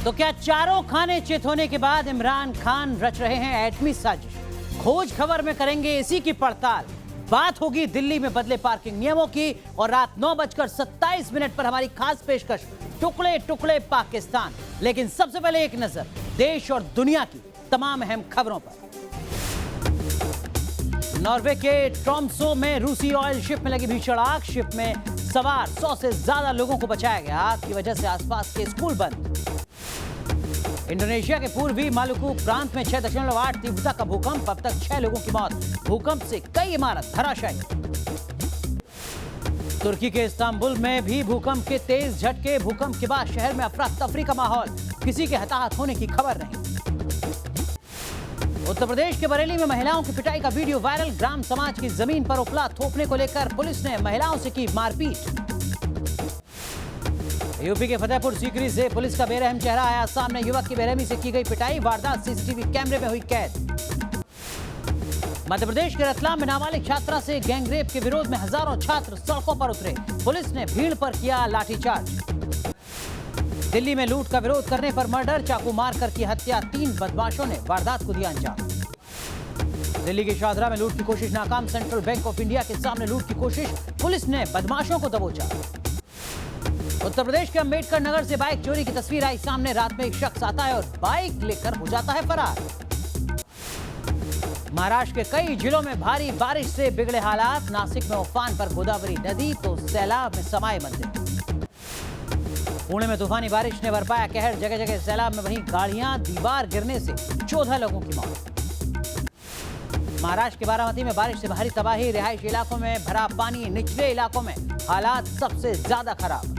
तो क्या चारों खाने चित होने के बाद इमरान खान रच रहे हैं एटमी साजिश? खोज खबर में करेंगे इसी की पड़ताल। बात होगी दिल्ली में बदले पार्किंग नियमों की और रात 9:27 पर हमारी खास पेशकश टुकड़े टुकड़े पाकिस्तान। लेकिन सबसे पहले एक नजर देश और दुनिया की तमाम अहम खबरों पर। नॉर्वे के ट्रॉम्सो में रूसी ऑयल शिप में लगी भीषण आग। शिप में सवार 100 से ज्यादा लोगों को बचाया गया। आग की वजह से आसपास के स्कूल बंद। इंडोनेशिया के पूर्वी मालुकू प्रांत में 6.8 तीव्रता का भूकंप। अब तक 6 लोगों की मौत। भूकंप से कई इमारत धराशायी। तुर्की के इस्तांबुल में भी भूकंप के तेज झटके। भूकंप के बाद शहर में अफरा तफरी का माहौल। किसी के हताहत होने की खबर नहीं। उत्तर प्रदेश के बरेली में महिलाओं की पिटाई का वीडियो वायरल। ग्राम समाज की जमीन पर उपला थोपने को लेकर पुलिस ने महिलाओं से की मारपीट। यूपी के फतेहपुर सीकरी से पुलिस का बेरहम चेहरा आया सामने। युवक की बेरहमी से की गई पिटाई। वारदात सीसीटीवी कैमरे में हुई कैद। मध्य प्रदेश के रतलाम में नाबालिग छात्रा से गैंगरेप के विरोध में हजारों छात्र सड़कों पर उतरे। पुलिस ने भीड़ पर किया लाठीचार्ज। दिल्ली में लूट का विरोध करने पर मर्डर। चाकू मारकर की हत्या। 3 बदमाशों ने वारदात को दिया अंजाम। दिल्ली के शाहदरा में लूट की कोशिश नाकाम। सेंट्रल बैंक ऑफ इंडिया के सामने लूट की कोशिश। पुलिस ने बदमाशों को दबोचा। उत्तर प्रदेश के अंबेडकर नगर से बाइक चोरी की तस्वीर आई सामने। रात में एक शख्स आता है और बाइक लेकर हो जाता है फरार। महाराष्ट्र के कई जिलों में भारी बारिश से बिगड़े हालात। नासिक में उफान पर गोदावरी नदी तो सैलाब में समाये मंदिर। पुणे में तूफानी बारिश ने बरपाया कहर। जगह जगह सैलाब में वहीं गाड़ियां दीवार गिरने से 14 लोगों की मौत। महाराष्ट्र के बारामती में बारिश से भारी तबाही। रिहायशी इलाकों में भरा पानी। निचले इलाकों में हालात सबसे ज्यादा खराब।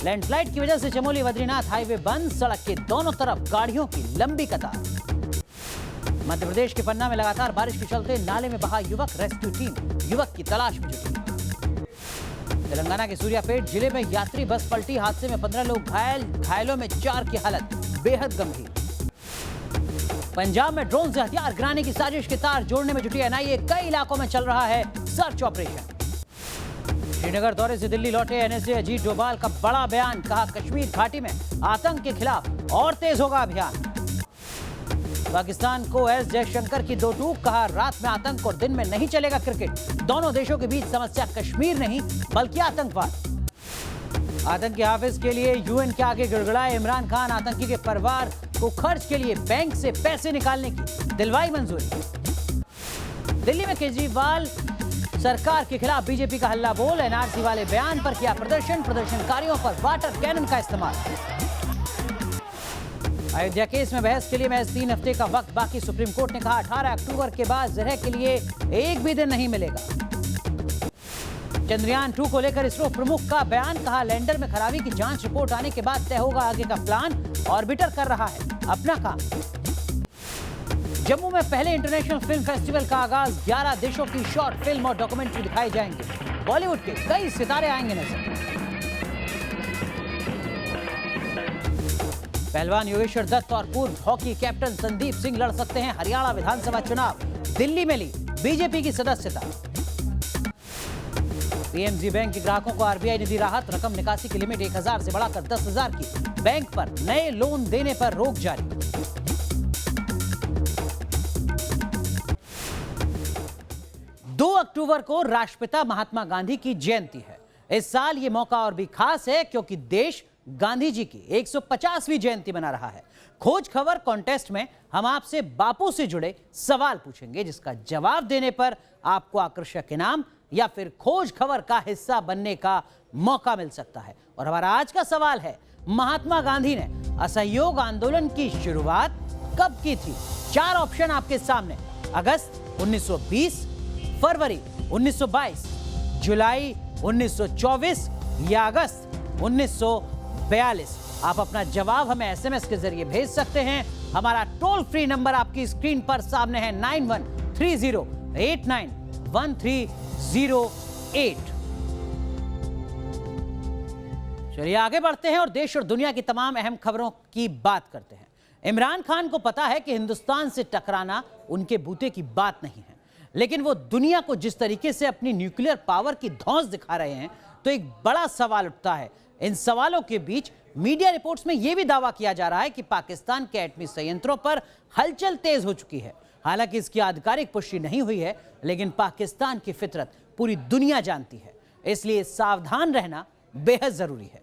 लैंडस्लाइड की वजह से चमोली बद्रीनाथ हाईवे बंद। सड़क के दोनों तरफ गाड़ियों की लंबी कतार। मध्य प्रदेश के पन्ना में लगातार बारिश के चलते नाले में बहा युवक। रेस्क्यू टीम युवक की तलाश में जुटी। तेलंगाना के सूर्यापेट जिले में यात्री बस पलटी। हादसे में 15 लोग घायल। घायलों में 4 की हालत बेहद गंभीर। पंजाब में ड्रोन से हथियार गिराने की साजिश के तार जोड़ने में जुटी एनआईए। कई इलाकों में चल रहा है सर्च ऑपरेशन। श्रीनगर दौरे से दिल्ली लौटे एनएसए अजीत डोभाल का बड़ा बयान। कहा कश्मीर घाटी में आतंक के खिलाफ और तेज होगा अभियान। पाकिस्तान को एस जयशंकर की 2 टूक। कहा रात में आतंक और दिन में नहीं चलेगा क्रिकेट। दोनों देशों के बीच समस्या कश्मीर नहीं बल्कि आतंकवाद। आतंकी हाफिज के लिए यूएन के आगे गिड़गिड़ाए इमरान खान। आतंकी के परिवार को खर्च के लिए बैंक से पैसे निकालने की दिलवाई मंजूरी। दिल्ली में केजरीवाल सरकार के खिलाफ बीजेपी का हल्ला बोल। एनआरसी वाले बयान पर किया प्रदर्शन। प्रदर्शनकारियों पर वाटर कैनन का इस्तेमाल। अयोध्या केस में बहस के लिए महज 3 हफ्ते का वक्त बाकी। सुप्रीम कोर्ट ने कहा 18 अक्टूबर के बाद ज़रह के लिए एक भी दिन नहीं मिलेगा। चंद्रयान 2 को लेकर इसरो प्रमुख का बयान। कहा लैंडर में खराबी की जांच रिपोर्ट आने के बाद तय होगा आगे का प्लान। ऑर्बिटर कर रहा है अपना काम। जम्मू में पहले इंटरनेशनल फिल्म फेस्टिवल का आगाज। 11 देशों की शॉर्ट फिल्म और डॉक्यूमेंट्री दिखाई जाएंगे। बॉलीवुड के कई सितारे आएंगे नजर। पहलवान योगेश्वर दत्त और पूर्व हॉकी कैप्टन संदीप सिंह लड़ सकते हैं हरियाणा विधानसभा चुनाव। दिल्ली में ली बीजेपी की सदस्यता। पीएमजी बैंक के ग्राहकों को आरबीआई ने दी राहत। रकम निकासी की लिमिट 1000 से बढ़ाकर 10,000 की। बैंक पर नए लोन देने पर रोक जारी। अक्टूबर को राष्ट्रपिता महात्मा गांधी की जयंती है। इस साल ये मौका और भी खास है क्योंकि देश गांधी जी की 150वीं जयंती मना रहा है। खोज खबर कॉन्टेस्ट में हम आपसे बापू से जुड़े सवाल पूछेंगे जिसका जवाब देने पर आपको आकर्षक इनाम या फिर खोज खबर का हिस्सा बनने का मौका मिल सकता है। और हमारा आज का सवाल है, महात्मा गांधी ने असहयोग आंदोलन की शुरुआत कब की थी? 4 ऑप्शन आपके सामने। अगस्त 1920, फरवरी 1922, जुलाई 1924 या अगस्त 1942। आप अपना जवाब हमें एसएमएस के जरिए भेज सकते हैं। हमारा टोल फ्री नंबर आपकी स्क्रीन पर सामने है 9130891308। चलिए आगे बढ़ते हैं और देश और दुनिया की तमाम अहम खबरों की बात करते हैं। इमरान खान को पता है कि हिंदुस्तान से टकराना उनके बूते की बात नहीं है, लेकिन वो दुनिया को जिस तरीके से अपनी न्यूक्लियर पावर की धौंस दिखा रहे हैं तो एक बड़ा सवाल उठता है। इन सवालों के बीच मीडिया रिपोर्ट्स में यह भी दावा किया जा रहा है कि पाकिस्तान के एटमी संयंत्रों पर हलचल तेज हो चुकी है। हालांकि इसकी आधिकारिक पुष्टि नहीं हुई है, लेकिन पाकिस्तान की फितरत पूरी दुनिया जानती है, इसलिए सावधान रहना बेहद जरूरी है।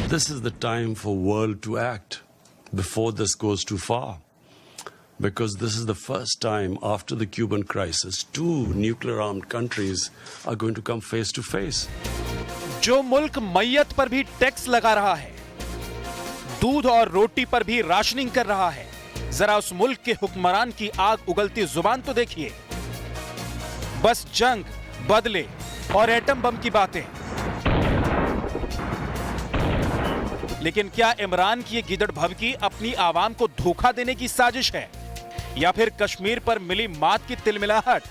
This is the time for world to act before this goes too far, because this is the first time after the Cuban crisis two nuclear armed countries are going to come face to face. जो मुल्क मैयत पर भी tax लगा रहा है, दूध और रोटी पर भी राशनिंग कर रहा है, जरा उस मुल्क के हुक्मरान की आग उगलती जुबान तो देखिए। बस जंग, बदले और एटम बम की बातें। लेकिन क्या इमरान की ये गिदड़ भभकी अपनी आवाम को धोखा देने की साजिश है, या फिर कश्मीर पर मिली मात की तिलमिलाहट?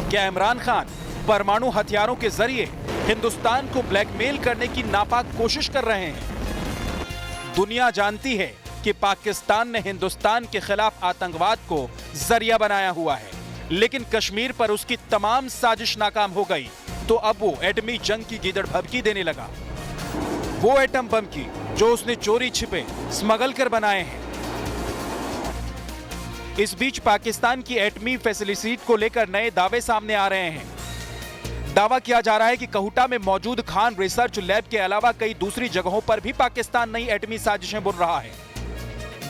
क्या इमरान खान परमाणु हथियारों के जरिए हिंदुस्तान को ब्लैकमेल करने की नापाक कोशिश कर रहे हैं? दुनिया जानती है कि पाकिस्तान ने हिंदुस्तान के खिलाफ आतंकवाद को जरिया बनाया हुआ है, लेकिन कश्मीर पर उसकी तमाम साजिश नाकाम हो गई, तो अब वो एटमी जंग की गिदड़ भभकी देने लगा। वो एटम बम की जो उसने चोरी छिपे स्मगल कर बनाए हैं। इस बीच पाकिस्तान की एटमी फैसिलिटी को लेकर नए दावे सामने आ रहे हैं। दावा किया जा रहा है कि कहूटा में मौजूद खान रिसर्च लैब के अलावा कई दूसरी जगहों पर भी पाकिस्तान नई एटमी साजिशें बुन रहा है।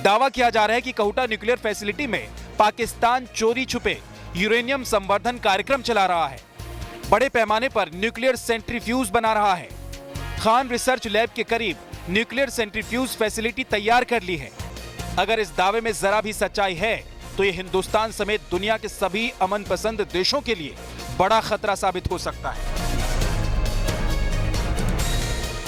दावा किया जा रहा है कि कहूटा न्यूक्लियर फैसिलिटी में पाकिस्तान चोरी छुपे यूरेनियम संवर्धन कार्यक्रम चला रहा है, बड़े पैमाने पर न्यूक्लियर सेंट्रीफ्यूज बना रहा है। खान रिसर्च लैब के करीब न्यूक्लियर सेंट्रीफ्यूज फैसिलिटी तैयार कर ली है। अगर इस दावे में जरा भी सच्चाई है तो ये हिंदुस्तान समेत दुनिया के सभी अमन पसंद देशों के लिए बड़ा खतरा साबित हो सकता है।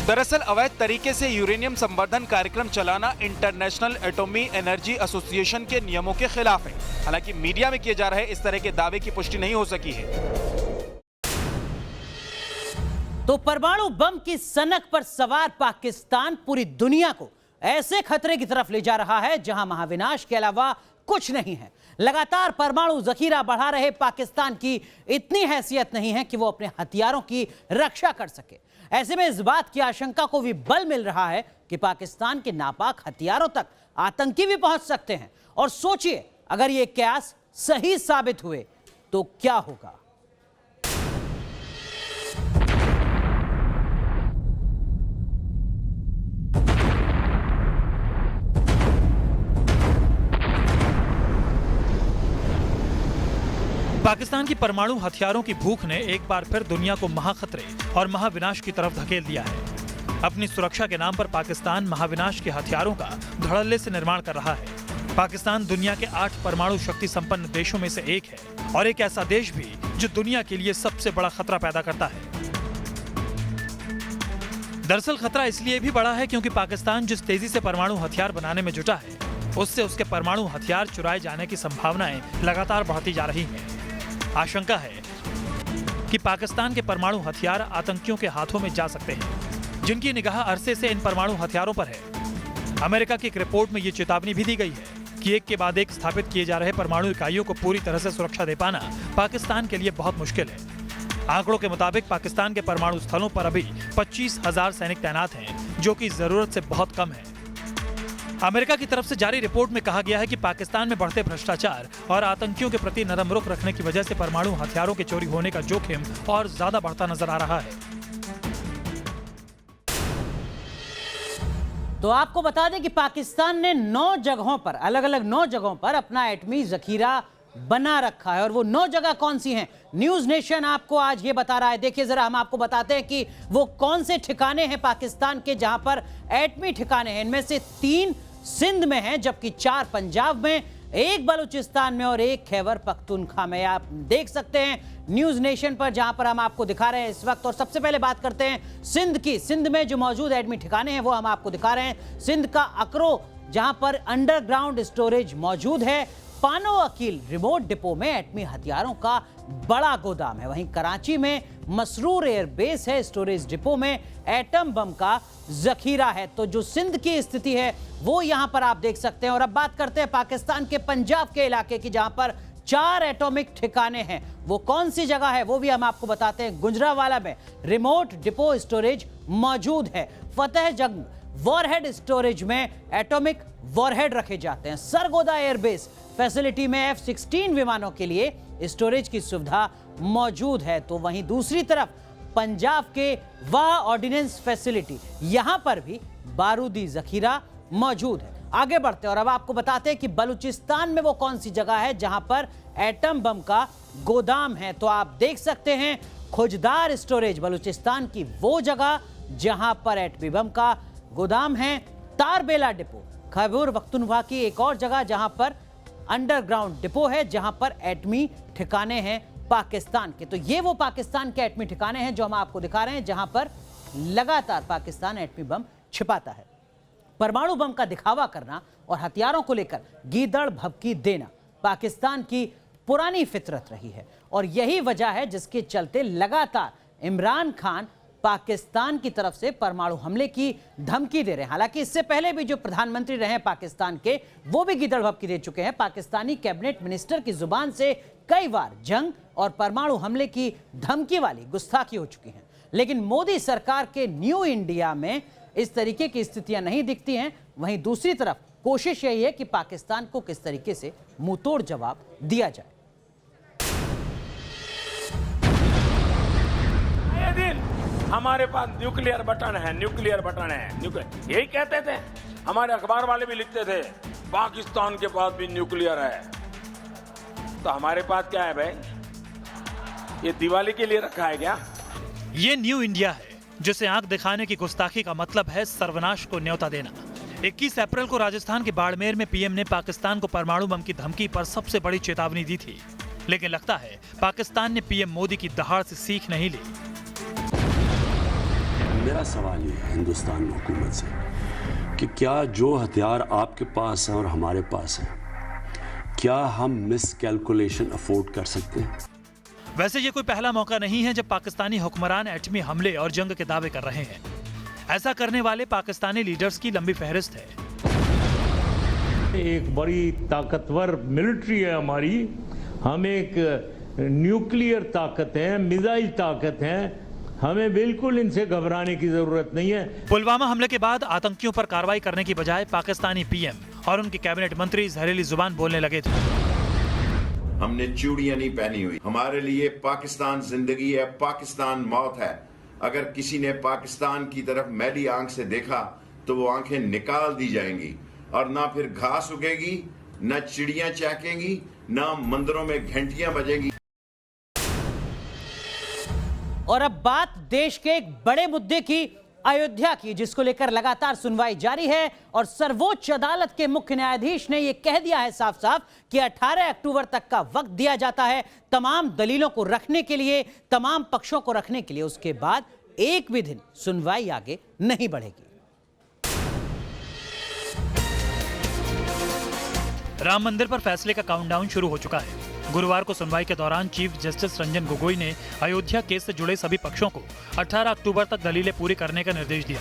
दरअसल अवैध तरीके से यूरेनियम संवर्धन कार्यक्रम चलाना इंटरनेशनल एटॉमी एनर्जी एसोसिएशन के नियमों के खिलाफ है। हालांकि मीडिया में किए जा रहे इस तरह के दावे की पुष्टि नहीं हो सकी है। तो परमाणु बम की सनक पर सवार पाकिस्तान पूरी दुनिया को ऐसे खतरे की तरफ ले जा रहा है जहां महाविनाश के अलावा कुछ नहीं है। लगातार परमाणु जखीरा बढ़ा रहे पाकिस्तान की इतनी हैसियत नहीं है कि वो अपने हथियारों की रक्षा कर सके। ऐसे में इस बात की आशंका को भी बल मिल रहा है कि पाकिस्तान के नापाक हथियारों तक आतंकी भी पहुंच सकते हैं। और सोचिए, अगर ये कयास सही साबित हुए तो क्या होगा। पाकिस्तान की परमाणु हथियारों की भूख ने एक बार फिर दुनिया को महाखतरे और महाविनाश की तरफ धकेल दिया है। अपनी सुरक्षा के नाम पर पाकिस्तान महाविनाश के हथियारों का धड़ल्ले से निर्माण कर रहा है। पाकिस्तान दुनिया के 8 परमाणु शक्ति संपन्न देशों में से एक है और एक ऐसा देश भी जो दुनिया के लिए सबसे बड़ा खतरा पैदा करता है। दरअसल खतरा इसलिए भी बड़ा है क्योंकि पाकिस्तान जिस तेजी से परमाणु हथियार बनाने में जुटा है, उससे उसके परमाणु हथियार चुराए जाने की संभावनाएं लगातार बढ़ती जा रही हैं। आशंका है कि पाकिस्तान के परमाणु हथियार आतंकियों के हाथों में जा सकते हैं, जिनकी निगाह अरसे से इन परमाणु हथियारों पर है। अमेरिका की एक रिपोर्ट में ये चेतावनी भी दी गई है कि एक के बाद एक स्थापित किए जा रहे परमाणु इकाइयों को पूरी तरह से सुरक्षा दे पाना पाकिस्तान के लिए बहुत मुश्किल है। आंकड़ों के मुताबिक पाकिस्तान के परमाणु स्थलों पर अभी 25,000 सैनिक तैनात हैं, जो कि जरूरत से बहुत कम है। अमेरिका की तरफ से जारी रिपोर्ट में कहा गया है कि पाकिस्तान में बढ़ते भ्रष्टाचार और आतंकियों के प्रति नरम रुख रखने की वजह से परमाणु हथियारों के चोरी होने का जोखिम और ज्यादा बढ़ता नजर आ रहा है। तो आपको बता दें कि पाकिस्तान ने 9 जगहों पर, अलग अलग 9 जगहों पर अपना एटमी जखीरा बना रखा है। और वो 9 जगह कौन सी हैं, न्यूज नेशन आपको आज ये बता रहा है। देखिए जरा, हम आपको बताते हैं कि वो कौन से ठिकाने हैं पाकिस्तान के जहां पर एटमी ठिकाने हैं। इनमें से 3 सिंध में हैं, जबकि 4 पंजाब में, 1 बलूचिस्तान में और 1 खैबर पख्तूनख्वा में। आप देख सकते हैं न्यूज नेशन पर, जहां पर हम आपको दिखा रहे हैं इस वक्त। और सबसे पहले बात करते हैं सिंध की। सिंध में जो मौजूद एटमी ठिकाने हैं वो हम आपको दिखा रहे हैं। सिंध का अकरो, जहां पर अंडरग्राउंड स्टोरेज मौजूद है, पानो अकील रिमोट डिपो में एटमी हथियारों का बड़ा गोदाम है। वहीं कराची में मसरूर एयरबेस है। स्टोरेज डिपो में एटम बम का जखीरा है। तो जो सिंध की स्थिति है वो यहां पर आप देख सकते हैं। और अब बात करते हैं पाकिस्तान के पंजाब के इलाके की, जहां पर 4 एटॉमिक ठिकाने हैं। वो कौन सी जगह है वो भी हम आपको बताते हैं। गुजरावाला में रिमोट डिपो स्टोरेज मौजूद है। फतेह जंग वॉरहेड स्टोरेज में एटॉमिक वॉरहेड रखे जाते हैं। सरगोदा एयरबेस फैसिलिटी में F-16 विमानों के लिए स्टोरेज की सुविधा मौजूद है। तो वहीं दूसरी तरफ पंजाब के वाह ऑर्डिनेंस फैसिलिटी, यहां पर भी बारूदी जखीरा मौजूद है। आगे बढ़ते हैं और अब आपको बताते हैं कि बलूचिस्तान में वो कौन सी जगह है जहां पर एटम बम का गोदाम है। तो आप देख सकते हैं खोजदार स्टोरेज, बलूचिस्तान की वो जगह जहां पर एटमी बम का गोदाम है। तारबेला डिपो खैबर पख्तूनख्वा की एक और जगह जहां पर अंडरग्राउंड डिपो है, जहां पर एटमी ठिकाने हैं पाकिस्तान के। तो ये वो पाकिस्तान के एटमी ठिकाने हैं जो हम आपको दिखा रहे हैं, जहां पर लगातार पाकिस्तान एटमी बम छिपाता है। परमाणु बम का दिखावा करना और हथियारों को लेकर गीदड़ भभकी देना पाकिस्तान की पुरानी फितरत रही है। और यही वजह है जिसके चलते लगातार इमरान खान पाकिस्तान की तरफ से परमाणु हमले की धमकी दे रहे हैं। हालांकि इससे पहले भी जो प्रधानमंत्री रहे पाकिस्तान के, वो भी गीदड़ भभकी दे चुके हैं। पाकिस्तानी कैबिनेट मिनिस्टर की जुबान से कई बार जंग और परमाणु हमले की धमकी वाली गुस्ताखी हो चुकी है। लेकिन मोदी सरकार के न्यू इंडिया में इस तरीके की स्थितियां नहीं दिखती हैं। वहीं दूसरी तरफ कोशिश यही है कि पाकिस्तान को किस तरीके से मुंहतोड़ जवाब दिया जाए। हमारे पास न्यूक्लियर बटन है, न्यूक्लियर बटन है, यही कहते थे। हमारे अखबार वाले भी लिखते थे पाकिस्तान के पास भी न्यूक्लियर है। तो हमारे पास क्या है भाई? ये दिवाली के लिए रखा है क्या? ये न्यू इंडिया है जिसे आंख दिखाने की गुस्ताखी का मतलब है सर्वनाश को न्योता देना। 21 अप्रैल को राजस्थान के बाड़मेर में पीएम ने पाकिस्तान को परमाणु बम की धमकी पर सबसे बड़ी चेतावनी दी थी। लेकिन लगता है पाकिस्तान ने पीएम मोदी की दहाड़ से सीख नहीं ली। मेरा सवाल ये है हिंदुस्तान हुकूमत से कि क्या जो हथियार आपके पास हैं और हमारे पास हैं, क्या हम मिसकैलकुलेशन अफोर्ड कर सकते हैं? वैसे ये कोई पहला मौका नहीं है जब पाकिस्तानी हुक्मरान एटमी हमले और जंग के दावे कर रहे हैं। ऐसा करने वाले पाकिस्तानी लीडर्स की लंबी फहरिस्त है। एक बड़ी ताकतवर मिलिट्री है हमारी, हम एक न्यूक्लियर ताकत है, मिसाइल ताकत है, हमें बिल्कुल इनसे घबराने की जरूरत नहीं है। पुलवामा हमले के बाद आतंकियों पर कार्रवाई करने की बजाय पाकिस्तानी पीएम और उनके कैबिनेट मंत्री जहरीली जुबान बोलने लगे थे। हमने चूड़ियां नहीं पहनी हुई। हमारे लिए पाकिस्तान जिंदगी है, पाकिस्तान मौत है। अगर किसी ने पाकिस्तान की तरफ मैली आंख से देखा तो वो आंखें निकाल दी जाएंगी और ना फिर घास उगेगी, ना चिड़ियां चहकेंगी, ना मंदिरों में घंटियां बजेंगी। और अब बात देश के एक बड़े मुद्दे की, अयोध्या की, जिसको लेकर लगातार सुनवाई जारी है। और सर्वोच्च अदालत के मुख्य न्यायाधीश ने यह कह दिया है साफ साफ कि 18 अक्टूबर तक का वक्त दिया जाता है तमाम दलीलों को रखने के लिए, तमाम पक्षों को रखने के लिए। उसके बाद एक भी दिन सुनवाई आगे नहीं बढ़ेगी। राम मंदिर पर फैसले का काउंटडाउन शुरू हो चुका है। गुरुवार को सुनवाई के दौरान चीफ जस्टिस रंजन गोगोई ने अयोध्या केस से जुड़े सभी पक्षों को 18 अक्टूबर तक दलीलें पूरी करने का निर्देश दिया।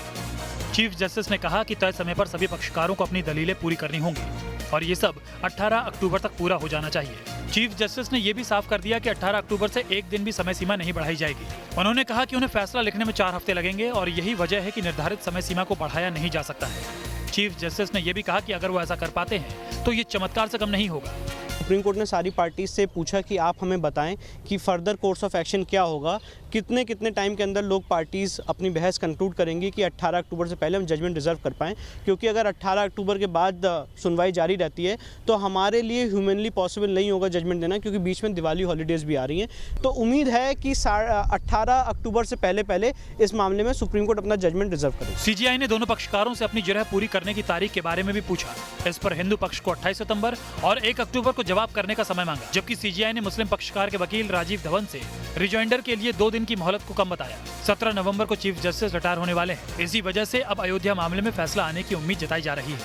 चीफ जस्टिस ने कहा कि तय समय पर सभी पक्षकारों को अपनी दलीलें पूरी करनी होंगी और ये सब 18 अक्टूबर तक पूरा हो जाना चाहिए। चीफ जस्टिस ने यह भी साफ कर दिया कि 18 अक्टूबर से एक दिन भी समय सीमा नहीं बढ़ाई जाएगी। उन्होंने कहा कि उन्हें फैसला लिखने में 4 हफ्ते लगेंगे और यही वजह है कि निर्धारित समय सीमा को बढ़ाया नहीं जा सकता है। चीफ जस्टिस ने यह भी कहा कि अगर वो ऐसा कर पाते हैं तो ये चमत्कार से कम नहीं होगा। सुप्रीम कोर्ट ने सारी पार्टीज से पूछा कि आप हमें बताएं कि फर्दर कोर्स ऑफ एक्शन क्या होगा, कितने टाइम के अंदर लोग पार्टीज अपनी बहस कंक्लूड करेंगी कि 18 अक्टूबर से पहले हम जजमेंट रिजर्व कर पाएं। क्योंकि अगर 18 अक्टूबर के बाद सुनवाई जारी रहती है तो हमारे लिए ह्यूमनली पॉसिबल नहीं होगा जजमेंट देना, क्योंकि बीच में दिवाली हॉलीडेज़ भी आ रही हैं। तो उम्मीद है कि 18 अक्टूबर से पहले इस मामले में सुप्रीम कोर्ट अपना जजमेंट रिजर्व करे। सीजीआई ने दोनों पक्षकारों से अपनी जिरह पूरी करने की तारीख के बारे में भी पूछा। इस पर हिंदू पक्ष को 28 सितंबर और 1 अक्टूबर को जवाब करने का समय मांगा, जबकि सीजीआई ने मुस्लिम पक्षकार के वकील राजीव धवन से रिजॉइंडर के लिए 2 दिन की मोहलत को कम बताया। 17 नवंबर को चीफ जस्टिस रिटायर होने वाले हैं। इसी वजह से अब अयोध्या मामले में फैसला आने की उम्मीद जताई जा रही है।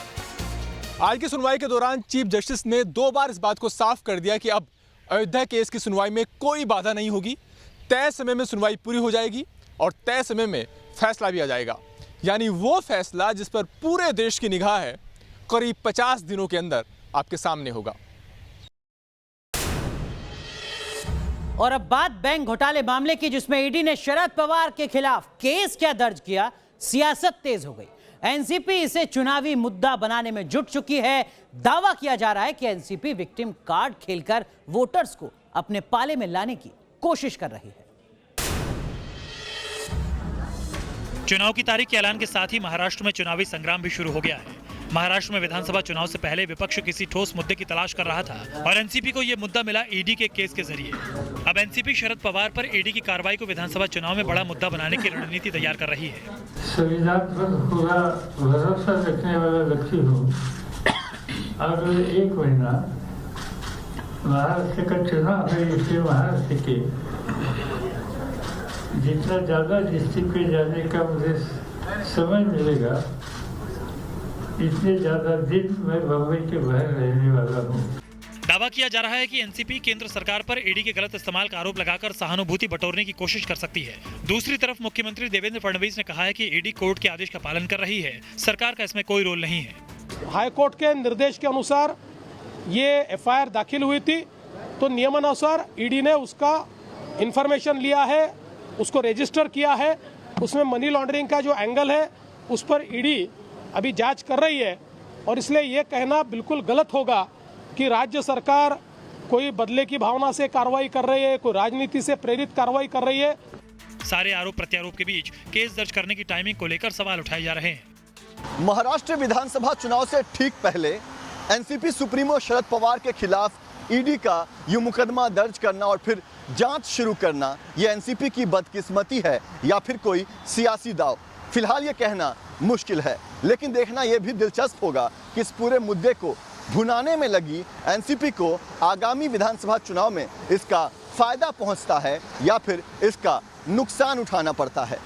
आज की सुनवाई के दौरान चीफ जस्टिस ने 2 बार इस बात को साफ कर दिया कि अब अयोध्या केस की सुनवाई में कोई बाधा नहीं होगी। तय समय में सुनवाई पूरी हो जाएगी और तय समय में फैसला भी आ जाएगा, यानी वो फैसला जिस पर पूरे देश की निगाह है, करीब 50 दिनों के अंदर आपके सामने होगा। और अब बात बैंक घोटाले मामले की, जिसमें ईडी ने शरद पवार के खिलाफ केस क्या दर्ज किया। सियासत तेज हो गई। एनसीपी इसे चुनावी मुद्दा बनाने में जुट चुकी है। दावा किया जा रहा है कि एनसीपी विक्टिम कार्ड खेलकर वोटर्स को अपने पाले में लाने की कोशिश कर रही है। चुनाव की तारीख के ऐलान के साथ ही महाराष्ट्र में चुनावी संग्राम भी शुरू हो गया है। महाराष्ट्र में विधानसभा चुनाव से पहले विपक्ष किसी ठोस मुद्दे की तलाश कर रहा था और एनसीपी को यह मुद्दा मिला ईडी के केस के जरिए। अब एनसीपी शरद पवार पर ईडी की कार्रवाई को विधानसभा चुनाव में बड़ा मुद्दा बनाने की रणनीति तैयार कर रही है। संविधान पर पूरा भरोसा रखने वाला व्यक्ति हूँ। अगले 1 महीना महाराष्ट्र का चुनाव है, इसलिए महाराष्ट्र के जितना ज्यादा डिस्ट्रिक्ट पे जाने का मुझे समय मिलेगा, इतने ज्यादा दिन मैं बम्बई के बाहर रहने वाला हूँ। दावा किया जा रहा है कि एनसीपी केंद्र सरकार पर ईडी के गलत इस्तेमाल का आरोप लगाकर सहानुभूति बटोरने की कोशिश कर सकती है। दूसरी तरफ मुख्यमंत्री देवेंद्र फडणवीस ने कहा है कि ईडी कोर्ट के आदेश का पालन कर रही है, सरकार का इसमें कोई रोल नहीं है। हाईकोर्ट के निर्देश के अनुसार ये एफआईआर दाखिल हुई थी, तो नियमानुसार ईडी ने उसका इंफॉर्मेशन लिया है, उसको रजिस्टर किया है। उसमें मनी लॉन्ड्रिंग का जो एंगल है उस पर ईडी अभी जांच कर रही है, और इसलिए ये कहना बिल्कुल गलत होगा कि राज्य सरकार कोई बदले की भावना से कार्रवाई कर रही है, कोई राजनीति से प्रेरित कार्रवाई कर रही है। सारे आरोप प्रत्यारोप के बीच केस दर्ज करने की टाइमिंग को लेकर सवाल उठाए जा रहे हैं। महाराष्ट्र विधानसभा चुनाव से ठीक पहले एनसीपी सुप्रीमो शरद पवार के खिलाफ ईडी का यूं मुकदमा दर्ज करना और फिर जांच शुरू करना, यह एनसीपी की बदकिस्मती है या फिर कोई सियासी दाव, फिलहाल ये कहना मुश्किल है। लेकिन देखना यह भी दिलचस्प होगा कि इस पूरे मुद्दे को भुनाने में लगी एनसीपी को आगामी विधानसभा चुनाव में इसका फायदा पहुंचता है या फिर इसका नुकसान उठाना पड़ता है।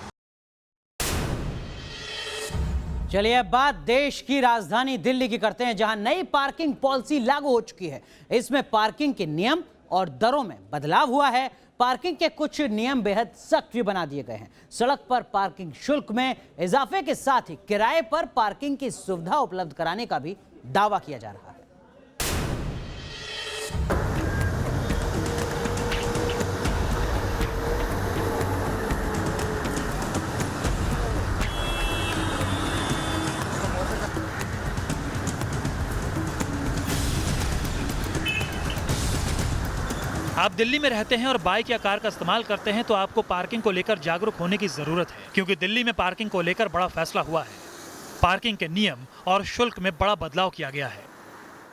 चलिए अब बात देश की राजधानी दिल्ली की करते हैं, जहां नई पार्किंग पॉलिसी लागू हो चुकी है। इसमें पार्किंग के नियम और दरों में बदलाव हुआ है। पार्किंग के कुछ नियम बेहद सख्त भी बना दिए गए हैं। सड़क पर पार्किंग शुल्क में इजाफे के साथ ही किराए पर पार्किंग की सुविधा उपलब्ध कराने का भी दावा किया जा रहा है। आप दिल्ली में रहते हैं और बाइक या कार का इस्तेमाल करते हैं तो आपको पार्किंग को लेकर जागरूक होने की जरूरत है, क्योंकि दिल्ली में पार्किंग को लेकर बड़ा फैसला हुआ है। पार्किंग के नियम और शुल्क में बड़ा बदलाव किया गया है।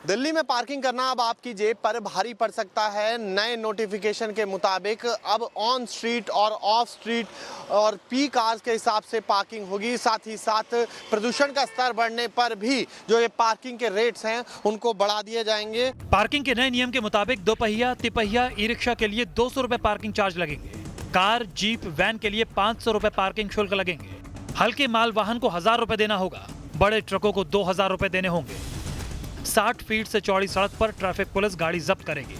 दिल्ली में पार्किंग करना अब आपकी जेब पर भारी पड़ सकता है। नए नोटिफिकेशन के मुताबिक अब ऑन स्ट्रीट और ऑफ स्ट्रीट और पीक आवर्स के हिसाब से पार्किंग होगी। साथ ही साथ प्रदूषण का स्तर बढ़ने पर भी जो ये पार्किंग के रेट्स हैं उनको बढ़ा दिए जाएंगे। पार्किंग के नए नियम के मुताबिक 2 पहिया, तिपहिया, ई रिक्शा के लिए 200 रुपए पार्किंग चार्ज लगेंगे। कार, जीप, वैन के लिए 500 रुपए पार्किंग शुल्क लगेंगे। हल्के माल वाहन को 1000 रुपए देना होगा। बड़े ट्रकों को 2000 रुपए देने होंगे। 60 फीट से चौड़ी सड़क पर ट्रैफिक पुलिस गाड़ी जब्त करेगी।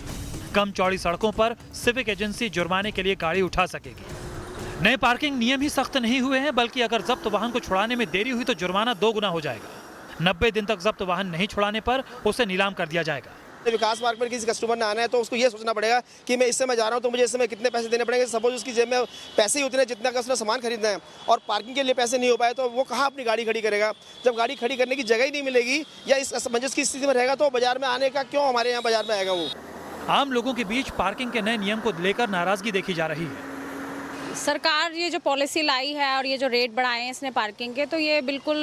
कम चौड़ी सड़कों पर सिविक एजेंसी जुर्माने के लिए गाड़ी उठा सकेगी। नए पार्किंग नियम ही सख्त नहीं हुए हैं, बल्कि अगर जब्त वाहन को छुड़ाने में देरी हुई तो जुर्माना 2 गुना हो जाएगा। 90 दिन तक जब्त वाहन नहीं छुड़ाने पर उसे नीलाम कर दिया जाएगा। विकास मार्ग पर किसी कस्टमर ने आना है तो उसको ये सोचना पड़ेगा कि मैं इस समय जा रहा हूँ तो मुझे इस समय कितने पैसे देने पड़ेंगे। सपोज उसकी जेब में पैसे ही उतने जितना का उसने सामान खरीदना है और पार्किंग के लिए पैसे नहीं हो पाए तो वो कहाँ अपनी गाड़ी खड़ी करेगा। जब गाड़ी खड़ी करने की जगह ही नहीं मिलेगी या इस असमंजस की स्थिति में रहेगा तो बाजार में आने का क्यों हमारे यहाँ बाजार में आएगा वो। आम लोगों के बीच पार्किंग के नए नियम को लेकर नाराजगी देखी जा रही है। सरकार ये जो पॉलिसी लाई है और ये जो रेट बढ़ाए हैं इसने पार्किंग के, तो ये बिल्कुल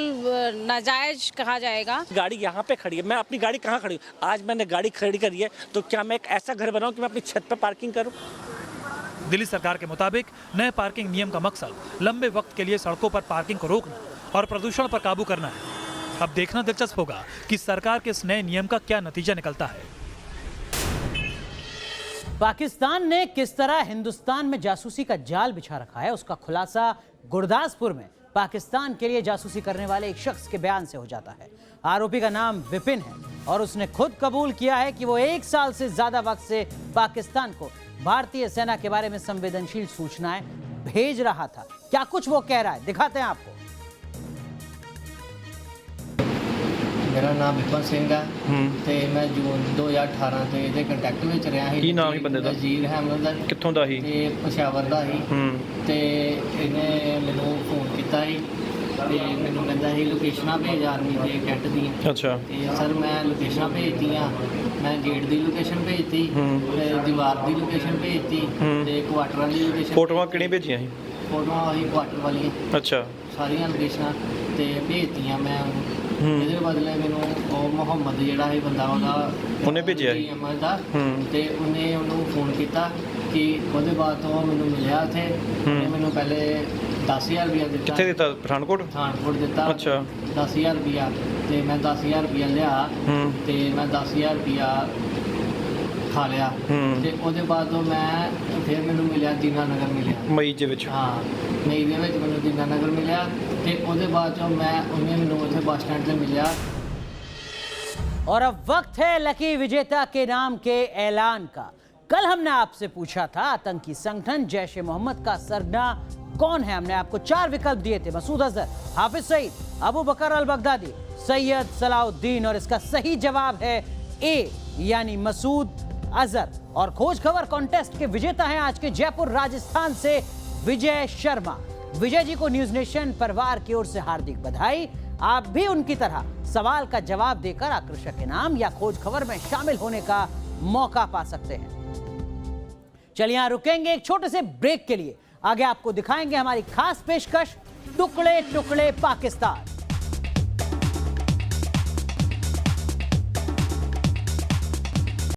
नाजायज कहा जाएगा। गाड़ी यहाँ पे खड़ी है, मैं अपनी गाड़ी कहाँ खड़ी हूँ? आज मैंने गाड़ी खड़ी करी है तो क्या मैं एक ऐसा घर बनाऊँ कि मैं अपनी छत पे पार्किंग करूँ? दिल्ली सरकार के मुताबिक नए पार्किंग नियम का मकसद लंबे वक्त के लिए सड़कों पर पार्किंग को रोकना और प्रदूषण पर काबू करना है। अब देखना दिलचस्प होगा कि सरकार के इस नए नियम का क्या नतीजा निकलता है। पाकिस्तान ने किस तरह हिंदुस्तान में जासूसी का जाल बिछा रखा है, उसका खुलासा गुरदासपुर में पाकिस्तान के लिए जासूसी करने वाले एक शख्स के बयान से हो जाता है। आरोपी का नाम विपिन है और उसने खुद कबूल किया है कि वो 1 साल से ज्यादा वक्त से पाकिस्तान को भारतीय सेना के बारे में संवेदनशील सूचनाएं भेज रहा था। क्या कुछ वो कह रहा है, दिखाते हैं आपको। मेरा नाम विपिन सिंह है ਤੇ ਮੈਂ ਜੂਨ 2018 ਤੇ ਇਹਦੇ ਕੰਟੈਕਟ ਵਿੱਚ ਰਿਹਾ ਸੀ। ਕੀ ਨਾਮ ਸੀ ਬੰਦੇ ਦਾ? ਵਜ਼ੀਰ ਅਹਿਮਦ ਦਾ। ਕਿੱਥੋਂ ਦਾ ਸੀ? ਤੇ ਪਸ਼ਾਵਰ ਦਾ ਸੀ। ਤੇ ਇਹਨੇ ਮੈਨੂੰ ਫੋਨ ਕੀਤਾ ਸੀ ਤੇ ਮੈਨੂੰ ਕਹਿੰਦਾ ਸੀ ਲੋਕੇਸ਼ਨਾਂ ਭੇਜ ਆਰਮੀ ਦੇ ਕੈਂਟ ਦੀਆਂ। ਅੱਛਾ। ਤੇ ਸਰ ਮੈਂ ਲੋਕੇਸ਼ਨਾਂ ਭੇਜਤੀਆਂ, ਮੈਂ ਗੇਟ ਦੀ ਲੋਕੇਸ਼ਨ ਭੇਜਤੀ ਤੇ ਦੀਵਾਰ ਦੀ ਲੋਕੇਸ਼ਨ ਭੇਜਤੀ ਤੇ ਕੁਆਟਰਾਂ ਦੀ ਲੋਕੇਸ਼ਨ। ਫੋਟੋਆਂ ਕਿਹੜੀ ਭੇਜੀਆਂ ਸੀ? ਫੋਟੋਆਂ ਉਹੀ ਕੁਆਟਰ ਵਾਲੀਆਂ। ਅੱਛਾ। ਸਾਰੀਆਂ ਲੋਕੇਸ਼ਨਾਂ ਤੇ ਭੇਜਤੀਆਂ ਮੈਂ ਇਹਦੇ ਬਦਲੇ ਮੈਨੂੰ ਉਹ ਮੁਹੰਮਦ ਜਿਹੜਾ ਇਹ ਬੰਦਾ ਉਹਨੇ ਭੇਜਿਆ ਅਹਿਮਦ ਦਾ ਤੇ ਉਹਨੇ ਉਹਨੂੰ ਫੋਨ ਕੀਤਾ ਕਿ ਉਹਦੇ ਬਾਅਦ ਤੋਂ ਮੈਨੂੰ ਮਿਲਿਆ ਉੱਥੇ। ਉਹਨੇ ਮੈਨੂੰ ਪਹਿਲੇ 10,000 ਰੁਪਇਆ ਦਿੱਤਾ। ਕਿੱਥੇ ਦਿੱਤਾ? ਪਠਾਨਕੋਟ? ਪਠਾਨਕੋਟ ਦਿੱਤਾ। ਅੱਛਾ। 10,000 ਰੁਪਇਆ ਤੇ ਮੈਂ 10,000 ਰੁਪਇਆ ਲਿਆ ਤੇ ਮੈਂ 10,000 ਰੁਪਇਆ ਖਾ ਲਿਆ ਤੇ ਉਹਦੇ ਬਾਅਦ ਤੋਂ ਮੈਂ ਫਿਰ ਮੈਨੂੰ ਮਿਲਿਆ ਦੀਨਾਨਗਰ ਮਿਲਿਆ ਮਈ ਦੇ ਵਿੱਚ। ਹਾਂ ਮਈ ਦੇ ਵਿੱਚ ਮੈਨੂੰ ਦੀਨਾਨਗਰ ਮਿਲਿਆ ਤੇ ਉਹਦੇ ਬਾਅਦ ਤੋਂ मैं उन्हें ਮੈਨੂੰ ਉੱਥੇ ਬੱਸ स्टैंड से मिलिया। और अब वक्त है लकी विजेता के नाम के ऐलान का। कल हमने आपसे पूछा था आतंकी संगठन जैश ए मोहम्मद का सरगना कौन है। हमने आपको 4 विकल्प दिए थे, मसूद अजहर, हाफिज सईद, अबू बकर अल बगदादी, सैयद सलाउद्दीन। और इसका सही जवाब है ए यानी मसूद अजहर। और खोज खबर कॉन्टेस्ट के विजेता हैं आज के जयपुर राजस्थान से विजय शर्मा। विजय जी को न्यूज नेशन परिवार की ओर से हार्दिक बधाई। आप भी उनकी तरह सवाल का जवाब देकर आकर्षक इनाम या खोज खबर में शामिल होने का मौका पा सकते हैं। चलिए यहां रुकेंगे एक छोटे से ब्रेक के लिए। आगे आपको दिखाएंगे हमारी खास पेशकश, टुकड़े टुकड़े पाकिस्तान।